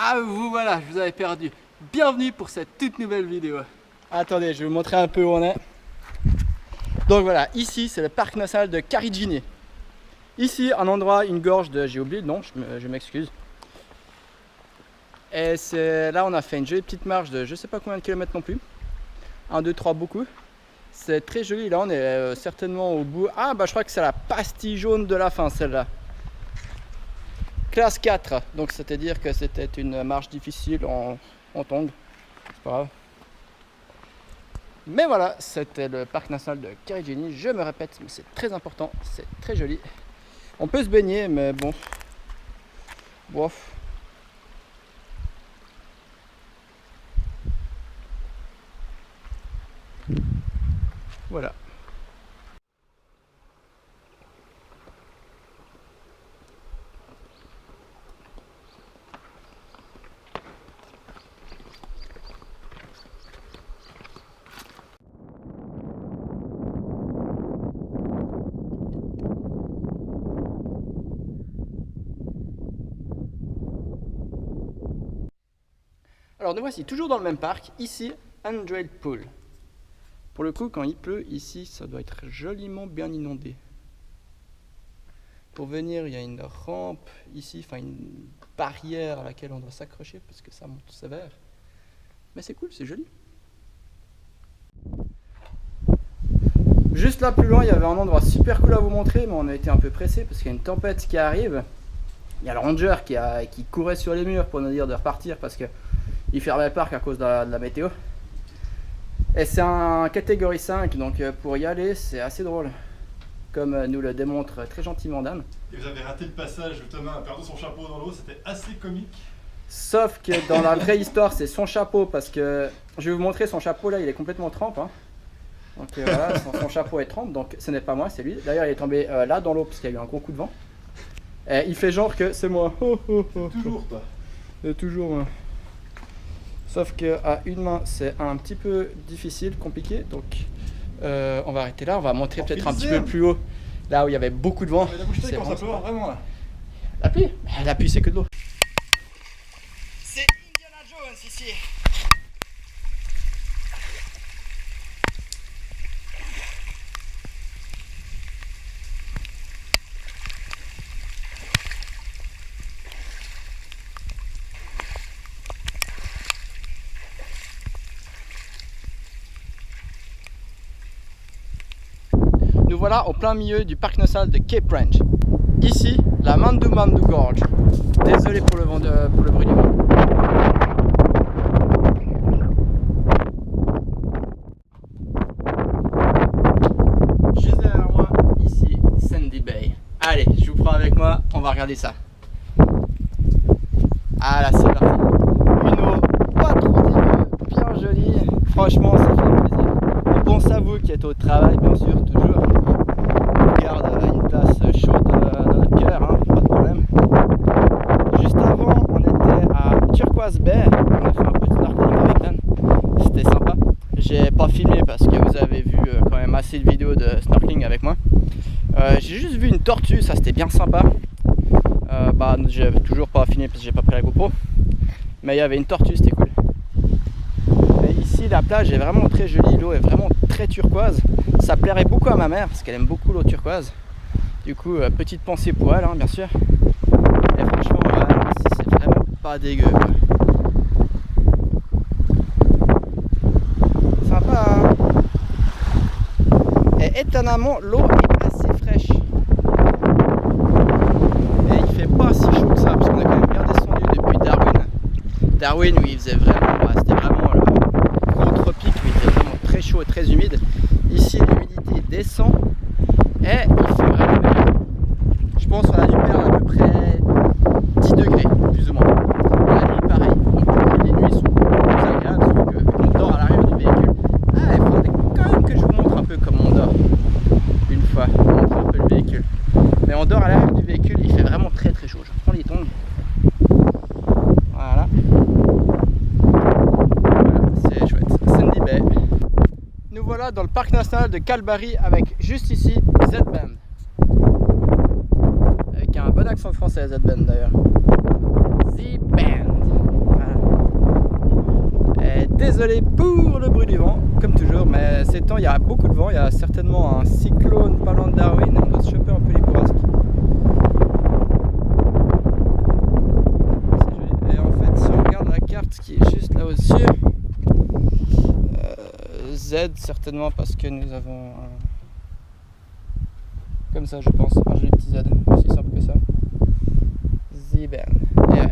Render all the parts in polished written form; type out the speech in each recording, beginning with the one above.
Ah vous voilà, je vous avais perdu. Bienvenue pour cette toute nouvelle vidéo. Attendez, je vais vous montrer un peu où on est. Donc voilà, ici c'est le parc national de Carigini. Ici un endroit, une gorge de... J'ai oublié le nom, je m'excuse. Et c'est là on a fait une jolie petite marche de je sais pas combien de kilomètres non plus. 1, 2, 3 beaucoup. C'est très joli, là on est certainement au bout. Ah bah je crois que c'est la pastille jaune de la fin celle-là. Classe 4, donc c'est-à-dire que c'était une marche difficile en tongs, c'est pas grave. Mais voilà, c'était le parc national de Carigini, je me répète, mais c'est très important, c'est très joli. On peut se baigner, mais bon, bof. Voilà. Alors nous voici toujours dans le même parc, ici Andrew Pool. Pour le coup quand il pleut ici ça doit être joliment bien inondé. Pour venir il y a une rampe ici, enfin une barrière à laquelle on doit s'accrocher parce que ça monte sévère. Mais c'est cool, c'est joli. Juste là plus loin il y avait un endroit super cool à vous montrer mais on a été un peu pressé parce qu'il y a une tempête qui arrive. Il y a le ranger qui courait sur les murs pour nous dire de repartir parce que il fermait le parc à cause de la météo. Et c'est un catégorie 5, donc pour y aller, c'est assez drôle. Comme nous le démontre très gentiment Dan. Et vous avez raté le passage où Thomas a perdu son chapeau dans l'eau, c'était assez comique. Sauf que dans la vraie histoire, c'est son chapeau, parce que je vais vous montrer son chapeau là, il est complètement trempe. Hein. Donc voilà, son chapeau est trempe, donc ce n'est pas moi, c'est lui. D'ailleurs, il est tombé là dans l'eau, parce qu'il y a eu un gros coup de vent. Et il fait genre que c'est moi. Toujours toi. C'est toujours moi. Sauf qu'à une main, c'est un petit peu difficile, compliqué. Donc, on va arrêter là. On va monter peut-être un petit peu plus haut, là où il y avait beaucoup de vent. Mais la bouche quand ça pleure, vraiment là. La pluie? La pluie, c'est que de l'eau. C'est Indiana Jones ici. Nous voilà au plein milieu du parc national de Cape Ranch. Ici, la Mandu Mandu Gorge. Désolé pour le bruit du vent. Juste derrière moi, ici, Sandy Bay. Allez, je vous prends avec moi, on va regarder ça. Ah là, c'est parti. Une eau pas trop dégueu, bien jolie. Franchement, ça fait plaisir. On pense à vous qui êtes au travail, bien sûr, toujours. On garde une place chaude dans notre cœur, hein, pas de problème. Juste avant, on était à Turquoise Bay. On a fait un peu de snorkeling avec Dan. C'était sympa. J'ai pas filmé parce que vous avez vu quand même assez de vidéos de snorkeling avec moi. J'ai juste vu une tortue, ça c'était bien sympa. Bah, j'ai toujours pas filmé parce que j'ai pas pris la GoPro. Mais il y avait une tortue, c'était cool. Mais ici, la plage est vraiment très jolie, l'eau est vraiment très turquoise. Ça plairait beaucoup à ma mère parce qu'elle aime beaucoup l'eau turquoise. Du coup, petite pensée pour elle, hein, bien sûr. Et franchement, c'est vraiment pas dégueu. Sympa, hein. Et étonnamment, l'eau est assez fraîche. Et il fait pas si chaud que ça parce qu'on est quand même bien descendu depuis Darwin. Darwin, où il faisait vraiment, c'était vraiment le gros tropique, où il était vraiment très chaud et très humide. Ici, l'humidité descend et il fait vraiment bien. Je pense qu'on a dû perdre à peu près 10 degrés, plus ou moins. La nuit, pareil. Donc, les nuits sont plus agréables, sauf qu'on dort à l'arrière du véhicule. Ah, il faudrait quand même que je vous montre un peu comment on dort. Une fois, je vous montre un peu le véhicule. Mais on dort à l'arrière du véhicule, il fait vraiment très très chaud. Je prends les tongs. Voilà. Voilà, c'est chouette. Sandy Bay. Nous voilà dans le parc national de Kalbarri avec juste ici Z-Bend. Avec un bon accent français Z-Bend d'ailleurs. Z-Bend. désolé pour le bruit du vent, comme toujours, mais ces temps il y a beaucoup de vent, il y a certainement un cyclone pas loin de Darwin et on doit se choper un peu les bourrasques. C'est joli. Et en fait, si on regarde la carte qui est juste là au-dessus, Z certainement parce que nous avons un... comme ça je pense, un joli petit Z, aussi simple que ça. Zibern. Yeah.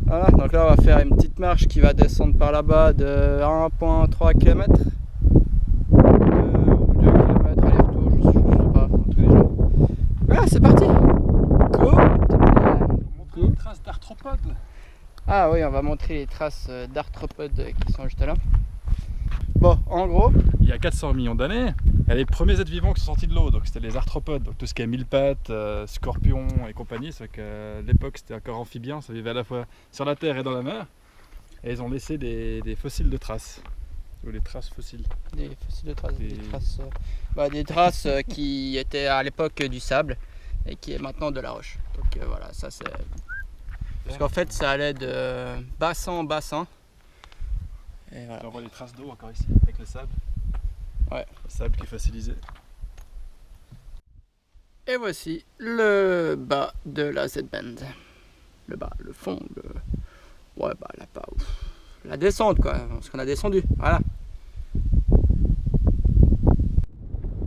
Voilà, donc là on va faire une petite marche qui va descendre par là-bas de 1,3 km ou 2 km aller-retour, je sais pas, en tous les jours. Voilà, c'est parti. Go. Montrer les traces d'arthropodes. Ah oui, on va montrer les traces d'arthropodes qui sont juste là. Bon, en gros, Il y a 400 millions d'années, il y a les premiers êtres vivants qui sont sortis de l'eau, donc c'était les arthropodes, donc tout ce qui est mille pattes, scorpions et compagnie. C'est qu'à l'époque c'était encore amphibien, ça vivait à la fois sur la terre et dans la mer, et ils ont laissé des fossiles de traces, ou des traces fossiles. des fossiles de traces, des traces qui étaient à l'époque du sable et qui est maintenant de la roche. Donc voilà, ça c'est... Parce qu'en fait ça allait de bassin en bassin. Et voilà. On voit les traces d'eau encore ici, avec le sable. Ouais. Le sable qui est fossilisé. Et voici le bas de la Z-Bend. Le bas, le fond, le... Ouais, bah là pas ouf. La descente quoi, ce qu'on a descendu, voilà.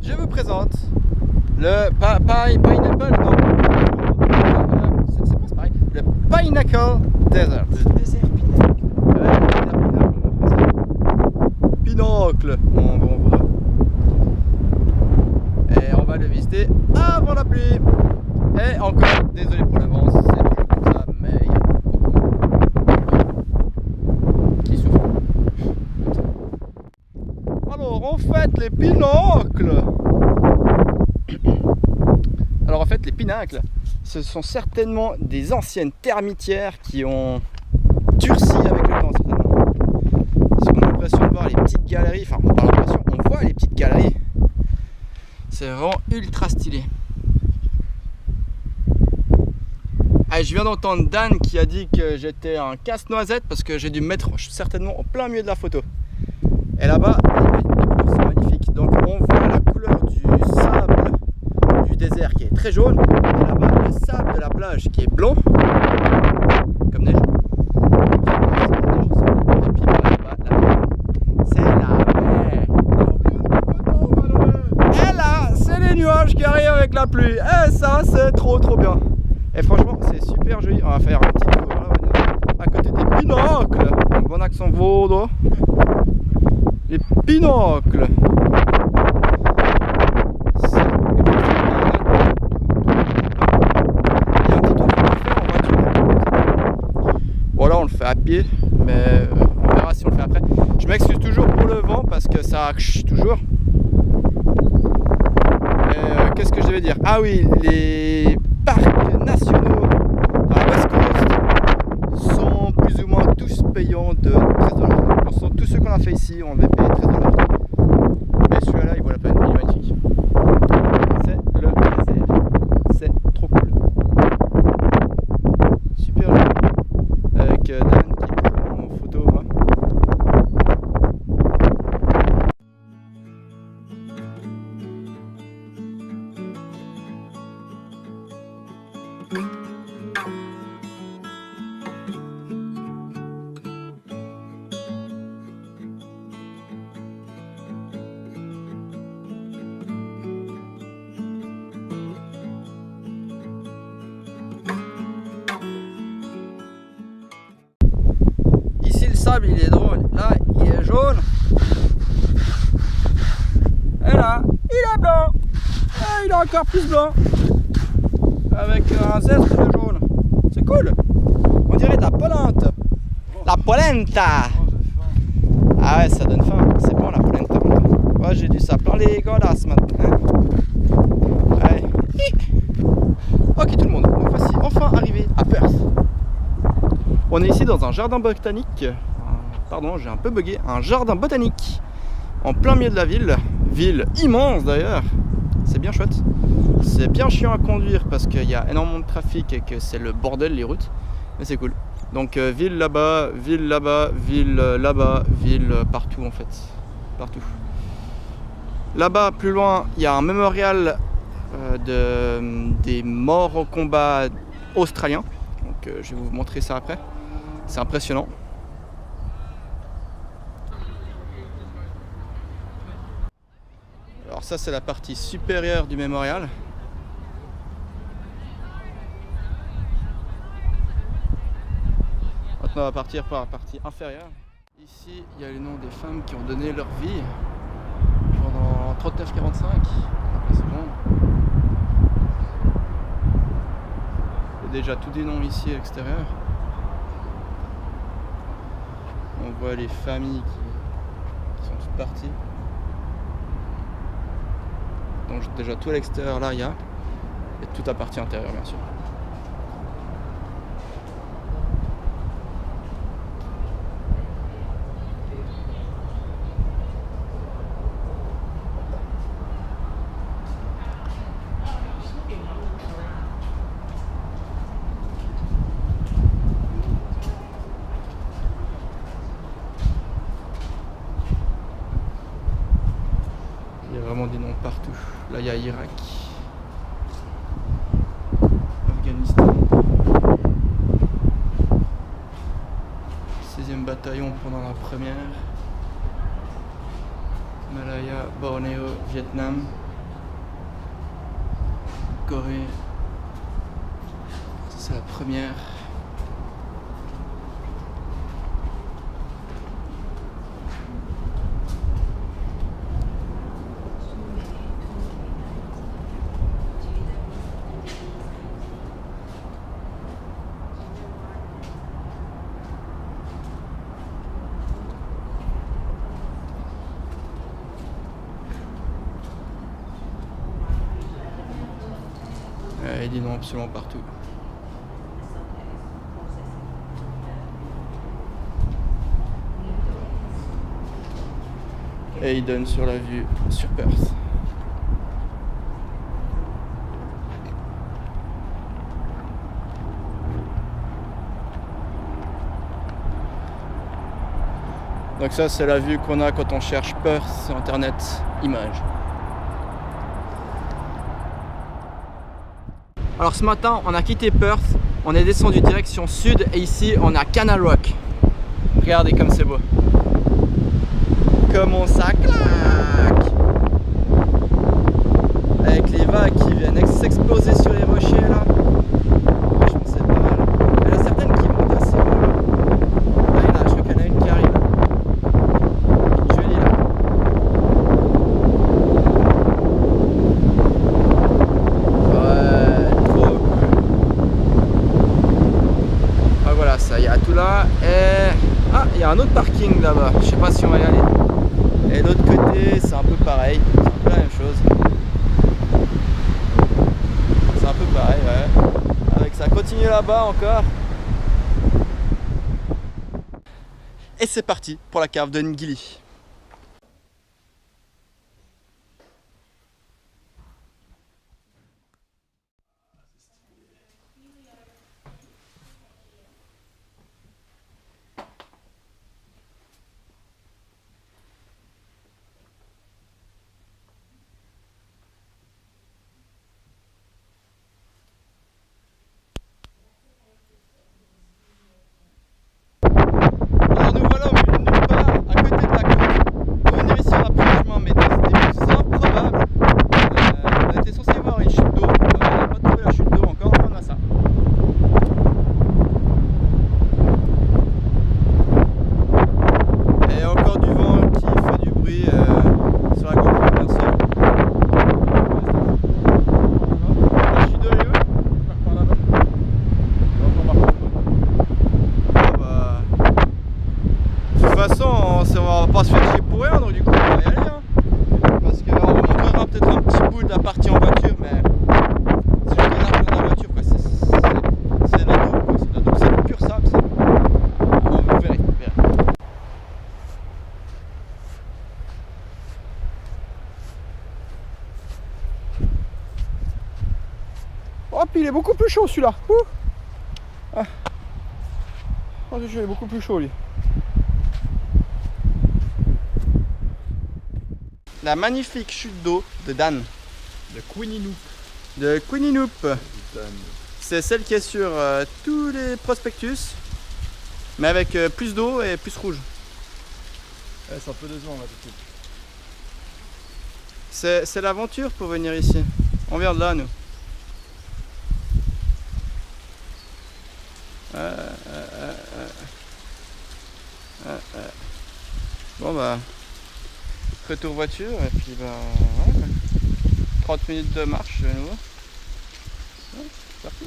Je vous présente le Pineapple, non. C'est pareil. Le Pinnacle Desert. Le désert Pinnacle. Ouais, le désert Pinnacle en français. Pinacle en bon vrai. Et on va le visiter avant la pluie. Et encore, désolé pour l'avance, c'est toujours comme ça, mais il y a beaucoup qui souffrent. Alors en fait, les pinacles. Alors en fait, les pinacles, ce sont certainement des anciennes termitières qui ont durci avec le temps, certainement. Parce qu'on a l'impression de voir les petites galeries, enfin pas l'impression, on voit les petites galeries. C'est vraiment ultra stylé. Ah, je viens d'entendre Dan qui a dit que j'étais un casse-noisette parce que j'ai dû me mettre certainement au plein milieu de la photo. Et là-bas, les couleurs sont magnifiques. Donc on voit la couleur du sable du désert qui est très jaune. Et là-bas, le sable de la plage qui est blanc, comme neige. Et puis là-bas, la mer. C'est la mer. Et là, c'est les nuages qui arrivent avec la pluie. Et ça, c'est trop bien. Et franchement, c'est super joli. On va faire un petit tour là, à côté des pinacles. Un bon accent vaudois. Les pinacles. Il y a un petit tour qu'on peut faire en voiture. Bon là, on le fait à pied, mais on verra si on le fait après. Je m'excuse toujours pour le vent parce que ça toujours. Qu'est-ce que je devais dire? Ah oui, les parcs nationaux à la West Coast sont plus ou moins tous payants de 13$. Pour tous ceux qu'on a fait ici, on avait payé 13$. Mais celui-là, il vaut la peine, il est magnifique. C'est le désert. C'est trop cool. Super joli. Avec Dan qui prend en photo, moi. Ici le sable il est drôle, là il est jaune et là il est blanc et il est encore plus blanc avec un zeste de jaune. C'est cool, on dirait de la polenta. La polenta. Ah ouais, ça donne faim, c'est bon la polenta. Moi j'ai du ça plein les godasses maintenant. Allez. Ok tout le monde, nous voici enfin arrivés à Perth. On est ici dans un jardin botanique, pardon j'ai un peu bugué, un jardin botanique en plein milieu de la ville immense d'ailleurs, c'est bien chouette. C'est bien chiant à conduire parce qu'il y a énormément de trafic et que c'est le bordel les routes, mais c'est cool. Donc ville là-bas, ville là-bas, ville là-bas, ville partout en fait. Partout. Là-bas, plus loin, il y a un mémorial des morts au combat australiens. Donc je vais vous montrer ça après. C'est impressionnant. Alors ça c'est la partie supérieure du mémorial. Maintenant on va partir par la partie inférieure. Ici il y a les noms des femmes qui ont donné leur vie pendant 39-45. C'est bon. Il y a déjà tous des noms ici à l'extérieur. On voit les familles qui sont toutes parties. Donc déjà tout à l'extérieur là il y a, et toute la partie intérieure bien sûr. Il y a vraiment des noms partout. Là il y a Irak, Afghanistan, 16e bataillon pendant la première, Malaya, Bornéo, Vietnam, Corée, ça c'est la première. Il dit non absolument partout. Et il donne sur la vue sur Perth. Donc ça c'est la vue qu'on a quand on cherche Perth sur internet images. Alors ce matin on a quitté Perth, on est descendu direction sud et ici on a Canal Rock. Regardez comme c'est beau. Comment ça claque! Avec les vagues qui viennent s'exploser sur les rochers là. Franchement c'est pas mal. Il y en a certaines qui montent assez haut. Là je crois qu'il y en a une qui arrive. Jolie là. Ça, il y a tout là et il y a un autre parking là-bas, je sais pas si on va y aller. Et de l'autre côté c'est un peu pareil, c'est un peu la même chose. C'est un peu pareil, ouais. Avec ça continue là-bas encore. Et c'est parti pour la cave de Ngili. On va pas se faire chier pour rien, donc du coup on va y aller hein. Parce qu'on vous montrera peut-être un petit bout de la partie en voiture, mais c'est juste l'argent de la voiture quoi. C'est de la dope quoi. C'est du pur sable. Vous verrez, vous verrez. Oh puis il est beaucoup plus chaud celui-là. Ah. Oh, il est beaucoup plus chaud lui. La magnifique chute d'eau de Dan. De Quininou. De Quininou. C'est celle qui est sur tous les prospectus, mais avec plus d'eau et plus rouge. Ouais, c'est un peu décevant là tout de suite. C'est l'aventure pour venir ici. On vient de là nous. Bon bah, retour voiture et puis bah ouais, 30 minutes de marche de nouveau. Ouais, c'est parti.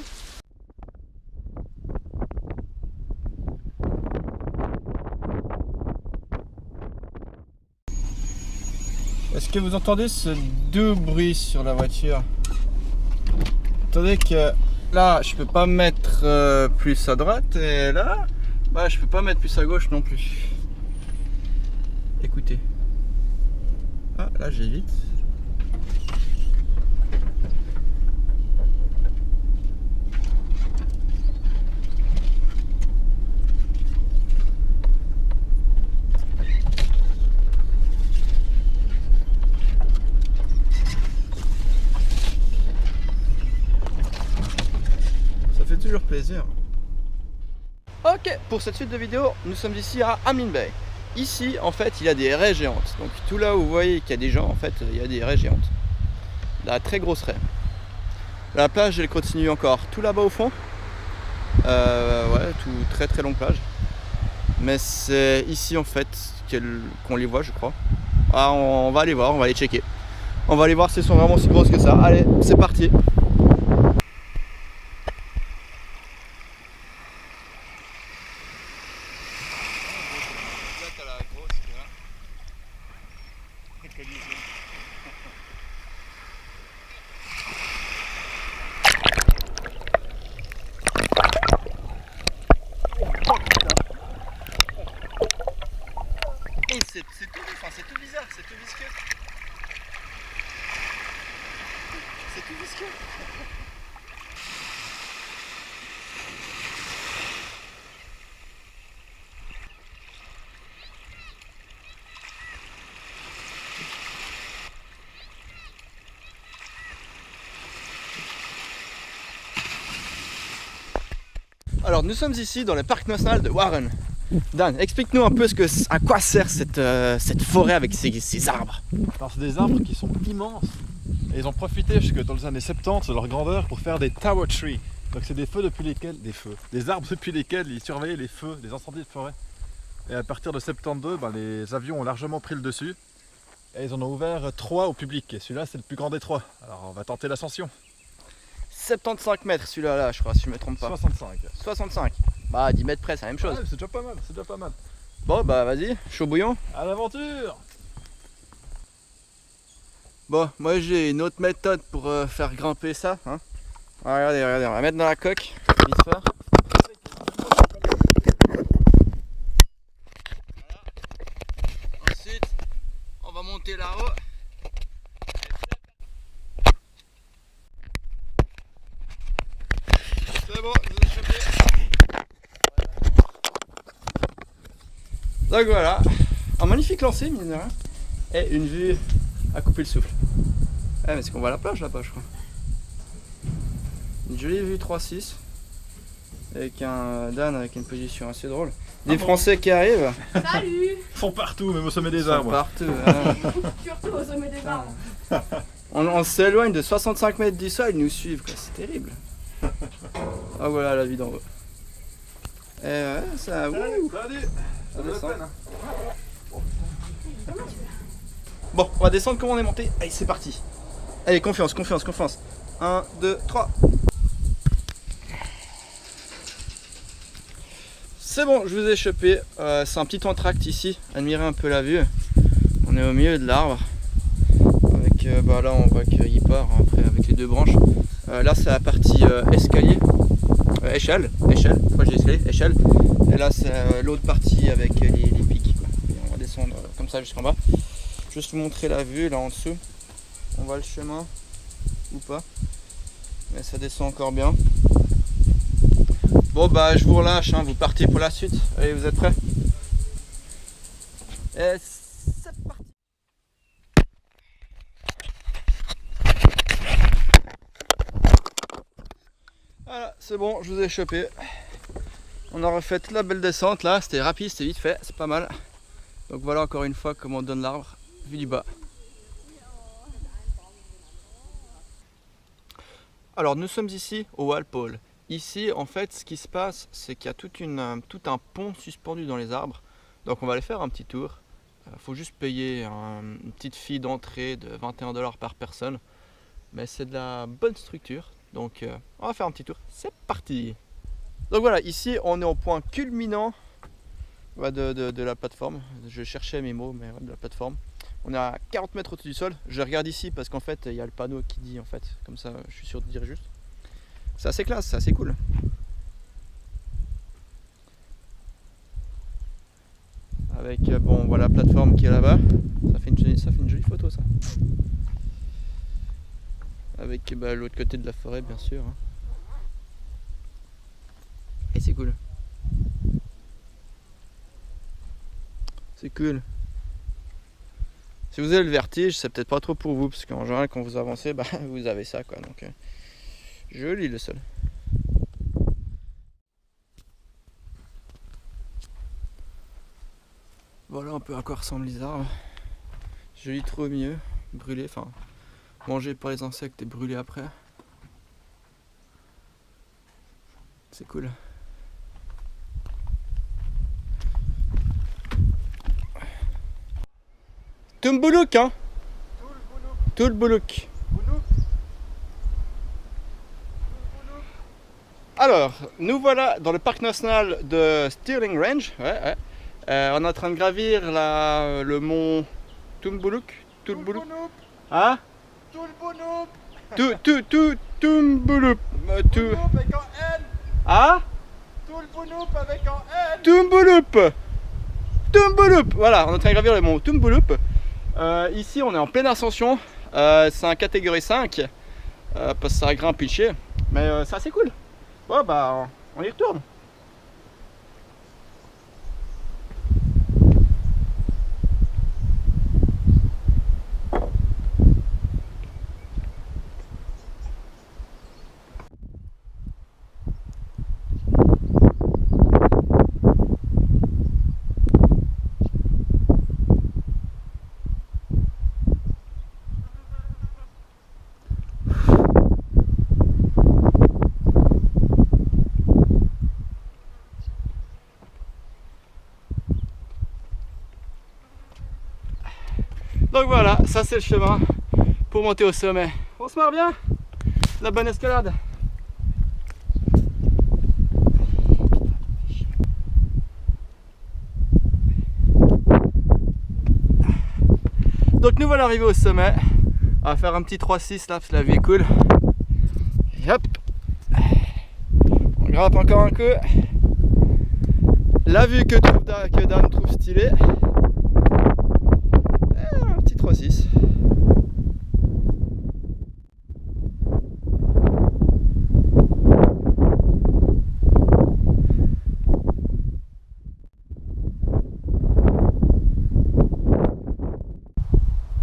Est-ce que vous entendez ce doux bruit sur la voiture? Attendez que là je peux pas mettre plus à droite et là bah, je peux pas mettre plus à gauche non plus. Écoutez. Ah là j'évite. Ça fait toujours plaisir. Ok, pour cette suite de vidéos, nous sommes ici à Amin Bay. Ici, en fait, il y a des raies géantes. Donc tout là où vous voyez qu'il y a des gens, en fait, il y a des raies géantes. La très grosse raie. La plage, elle continue encore tout là-bas au fond. Ouais, tout très très longue plage. Mais c'est ici en fait qu'on les voit, je crois. Ah, on va aller voir, on va aller checker. On va aller voir si elles sont vraiment si grosses que ça. Allez, c'est parti. C'est tout bizarre, c'est tout visqueux. C'est tout visqueux. Alors nous sommes ici dans le parc national de Warren. Dan, explique-nous un peu à quoi sert cette forêt avec ces arbres. Alors c'est des arbres qui sont immenses et ils ont profité jusque dans les années 70 de leur grandeur pour faire des tower trees. Donc c'est des arbres depuis lesquels ils surveillaient les feux, les incendies de forêt. Et à partir de 72, les avions ont largement pris le dessus et ils en ont ouvert 3 au public. Et celui-là c'est le plus grand des 3. Alors on va tenter l'ascension. 75 mètres celui-là, là, je crois, si je me trompe pas. 65. 65. Bah 10 mètres près, c'est la même chose. Ouais, c'est déjà pas mal, c'est déjà pas mal. Bon bah vas-y, chaud bouillon. À l'aventure. Bon, moi j'ai une autre méthode pour faire grimper ça. Hein. Regardez, on va mettre dans la coque l'histoire. Voilà. Ensuite, on va monter là-haut. C'est bon, vous avez chopé. Donc voilà, un magnifique lancer, mine de rien, et une vue à couper le souffle. Ah, mais c'est qu'on va à la plage là-bas, je crois. Une jolie vue 3-6, avec un Dan avec une position assez drôle. Des Français qui arrivent. Salut. Ils sont partout, même au sommet des Ils sont arbres. partout. Hein. Surtout au sommet des arbres. On s'éloigne de 65 mètres du sol, ils nous suivent, quoi. C'est terrible. Ah voilà la vue d'en haut. Et ouais, ça. Salut. Ça descend. Bon, on va descendre comme on est monté. Allez, c'est parti. Allez, confiance. 1, 2, 3. C'est bon, je vous ai chopé. C'est un petit entracte ici. Admirez un peu la vue. On est au milieu de l'arbre. Avec, là, on voit qu'il part après avec les deux branches. Là, c'est la partie escalier. Échelle. Moi j'ai escalier, échelle. Et là, c'est l'autre partie avec les pics. Quoi. Et on va descendre comme ça jusqu'en bas. Juste vous montrer la vue là en dessous. On voit le chemin ou pas. Mais ça descend encore bien. Bon bah je vous relâche, hein, vous partez pour la suite. Allez, vous êtes prêts? Et c'est parti. Voilà, c'est bon, je vous ai chopé. On a refait la belle descente là, c'était rapide, c'était vite fait, c'est pas mal. Donc voilà encore une fois comment on donne l'arbre, vu du bas. Alors nous sommes ici au Walpole. Ici en fait ce qui se passe c'est qu'il y a tout un pont suspendu dans les arbres. Donc on va aller faire un petit tour. Faut juste payer une petite fee d'entrée de 21 $ par personne. Mais c'est de la bonne structure. Donc on va faire un petit tour. C'est parti! Donc voilà, ici on est au point culminant de la plateforme. Je cherchais mes mots, mais de la plateforme. On est à 40 mètres au-dessus du sol. Je regarde ici parce qu'en fait il y a le panneau qui dit en fait, comme ça je suis sûr de dire juste. C'est assez classe, c'est assez cool. Avec bon voilà la plateforme qui est là-bas. Ça fait une jolie photo ça. Avec l'autre côté de la forêt bien sûr. Et c'est cool. C'est cool. Si vous avez le vertige, c'est peut-être pas trop pour vous, parce qu'en général quand vous avancez, bah, vous avez ça quoi. Donc joli le sol. Voilà un peu à quoi ressemblent les arbres. Joli trou au milieu, brûlé, enfin mangé par les insectes et brûlé après. C'est cool. Tumbuluk hein. Tulbuluk. Alors, nous voilà dans le parc national de Stirling Range. Ouais. On est en train de gravir le mont Tumbuluk. Tulbuluk. Hein? Tulbuluk. Tumbulup. avec un N. Ah? Tulbulup avec un N. Tumbulup. Tumbulup. Voilà, on est en train de gravir le mont Tumbulup. Ici, on est en pleine ascension. C'est un catégorie 5. Parce que ça grimpe chier. Mais c'est assez cool. Bon bah on y retourne. Donc voilà, ça c'est le chemin pour monter au sommet. On se marre bien? La bonne escalade. Donc nous voilà arrivés au sommet. On va faire un petit 3-6 là parce que la vue est cool. Et hop, on grimpe encore un coup. La vue que Dan trouve stylée. Et un petit 3-6.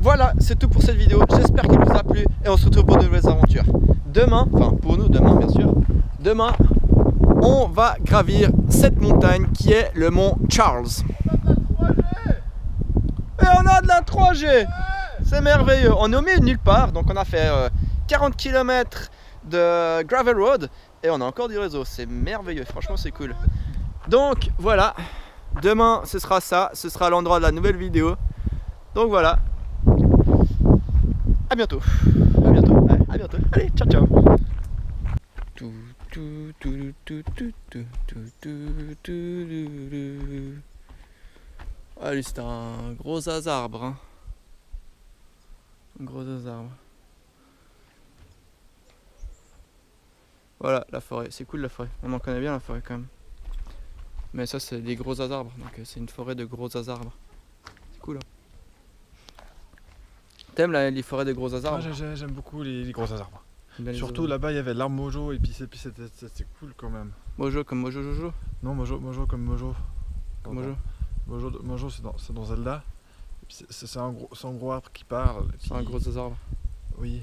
Voilà, c'est tout pour cette vidéo. J'espère qu'elle vous a plu et on se retrouve pour de nouvelles aventures. Demain, enfin pour nous demain bien sûr, demain on va gravir cette montagne qui est le mont Charles. Et on a de la 3G. C'est merveilleux. On est au milieu de nulle part, donc on a fait 40 km de gravel road et on a encore du réseau. C'est merveilleux, franchement c'est cool. Donc voilà, demain ce sera ça, ce sera l'endroit de la nouvelle vidéo. Donc voilà. À bientôt. À bientôt. Ouais, à bientôt. Allez, ciao ciao. Allez, c'est un gros arbre. Hein. Un gros arbre. Voilà, la forêt. C'est cool la forêt. On en connaît bien la forêt quand même. Mais ça, c'est des gros arbres. Donc, c'est une forêt de gros arbres. C'est cool. Hein. T'aimes les forêts de gros arbres? J'aime beaucoup les gros arbres. Surtout là-bas, il y avait l'arbre mojo et puis c'était cool quand même. Mojo comme Mojo Jojo. Non, Mojo comme Mojo. Comme Mojo. Mojo c'est dans Zelda. C'est un gros arbre qui parle. C'est un gros arbre. Oui.